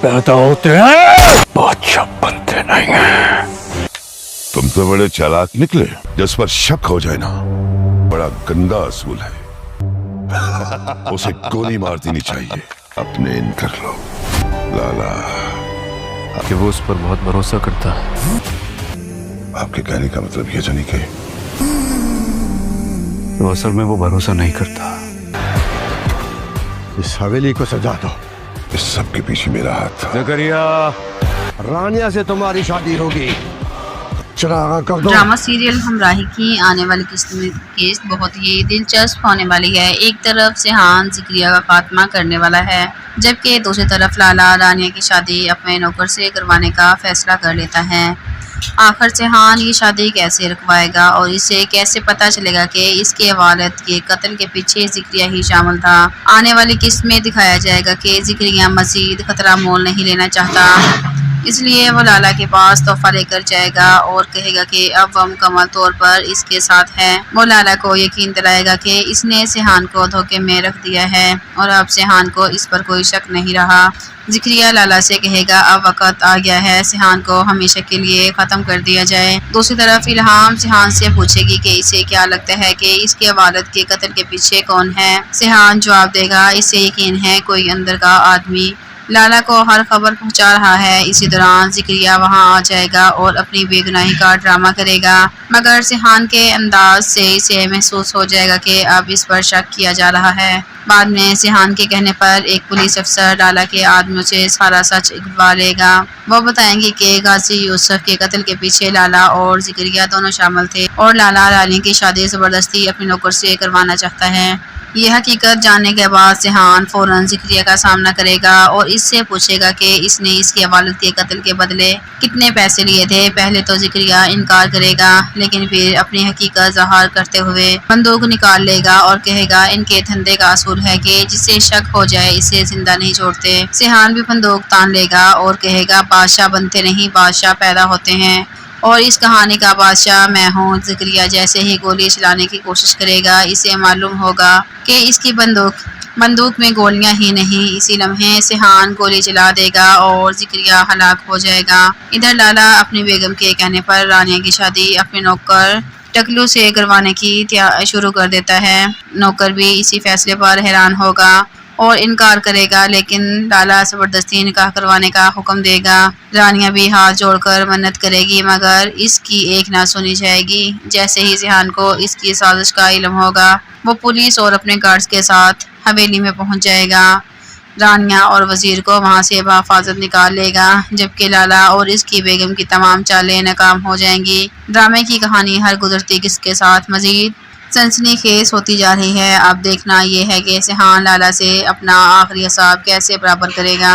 पैदा होते हैं बादशाह बनते नहीं हैं। तुम तो बड़े चालाक निकले। जिस पर शक हो जाए ना, बड़ा गंदा असूल है। उसे गोली मार देनी चाहिए। अपने इन कर लो लाला। कि वो उस पर बहुत भरोसा करता है। आपके कहने का मतलब ये तो नहीं कि तो असल में वो भरोसा नहीं करता। इस हवेली को सजा दो। इस सब के पीछे मेरा हाथ था। जकरिया, रानिया से तुम्हारी शादी होगी। चरागा कर दो। ड्रामा सीरियल हमराही की आने वाली किस्त बहुत ही दिलचस्प होने वाली है। एक तरफ सिहान जिक्रिया का खात्मा करने वाला है, जबकि दूसरी तरफ लाला रानिया की शादी अपने नौकर से करवाने का फैसला कर लेता है। आखिर सिहान ये शादी कैसे रुकवाएगा और इसे कैसे पता चलेगा कि इसके वालिद के कत्ल के पीछे जिक्रिया ही शामिल था। आने वाली किस्त में दिखाया जाएगा कि जिक्रिया मजीद खतरा मोल नहीं लेना चाहता, इसलिए वो लाला के पास तोहफा लेकर जाएगा और कहेगा कि अब वह मुकम्मल तौर पर इसके साथ है। वो लाला को यकीन दिलाएगा कि इसने सिहान को धोखे में रख दिया है और अब सिहान को इस पर कोई शक नहीं रहा। जिक्रिया लाला से कहेगा अब वक्त आ गया है सिहान को हमेशा के लिए ख़त्म कर दिया जाए। दूसरी तरफ इल्हाम सिहान से पूछेगी कि इसे क्या लगता है कि इसके वालिद के कत्ल के पीछे कौन है। सिहान जवाब देगा इसे यकीन है कोई अंदर का आदमी लाला को हर खबर पहुंचा रहा है। इसी दौरान जिक्रिया वहां आ जाएगा और अपनी बेगुनाही का ड्रामा करेगा, मगर सिहान के अंदाज से इसे महसूस हो जाएगा कि अब इस पर शक किया जा रहा है। बाद में सिहान के कहने पर एक पुलिस अफसर लाला के आदमियों से सारा सच उगलवा लेगा। वो बताएंगे कि गाजी यूसुफ के कत्ल के पीछे लाला और जिक्रिया दोनों शामिल थे और लाला रानी की शादी जबरदस्ती अपने नौकर से करवाना चाहता है। ये हकीकत जानने के बाद सिहान फौरन जिक्रिया का सामना करेगा और इससे पूछेगा कि इसने इसके वालिद के कत्ल के बदले कितने पैसे लिए थे। पहले तो जिक्रिया इनकार करेगा, लेकिन फिर अपनी हकीकत ज़ाहिर करते हुए बंदूक निकाल लेगा और कहेगा इनके धंधे का असूल है कि जिसे शक हो जाए इसे जिंदा नहीं छोड़ते। सिहान भी बंदूक तान लेगा और कहेगा बादशाह बनते नहीं बादशाह पैदा होते हैं और इस कहानी का बादशाह मैं हूँ। जिक्रिया जैसे ही गोली चलाने की कोशिश करेगा इसे मालूम होगा कि इसकी बंदूक में गोलियां ही नहीं। इसी लम्हे सिहान गोली चला देगा और जिक्रिया हलाक हो जाएगा। इधर लाला अपनी बेगम के कहने पर रानिया की शादी अपने नौकर टकलू से करवाने की शुरू कर देता है। नौकर भी इसी फैसले पर हैरान होगा और इनकार करेगा, लेकिन लाला जबरदस्ती निकाह करवाने का हुक्म देगा। रानिया भी हाथ जोड़कर मन्नत करेगी, मगर इसकी एक ना सुनी जाएगी। जैसे ही सिहान को इसकी साजिश का इल्म होगा वो पुलिस और अपने गार्ड्स के साथ हवेली में पहुंच जाएगा। रानिया और वजीर को वहां से बहिफाजत निकाल लेगा, जबकि लाला और इसकी बेगम की तमाम चालें नाकाम हो जाएंगी। ड्रामे की कहानी हर गुजरती किस्त के साथ मजीद सनसनीखेज होती जा रही है। अब देखना ये है कि सिहान लाला से अपना आखिरी हिसाब कैसे बराबर करेगा।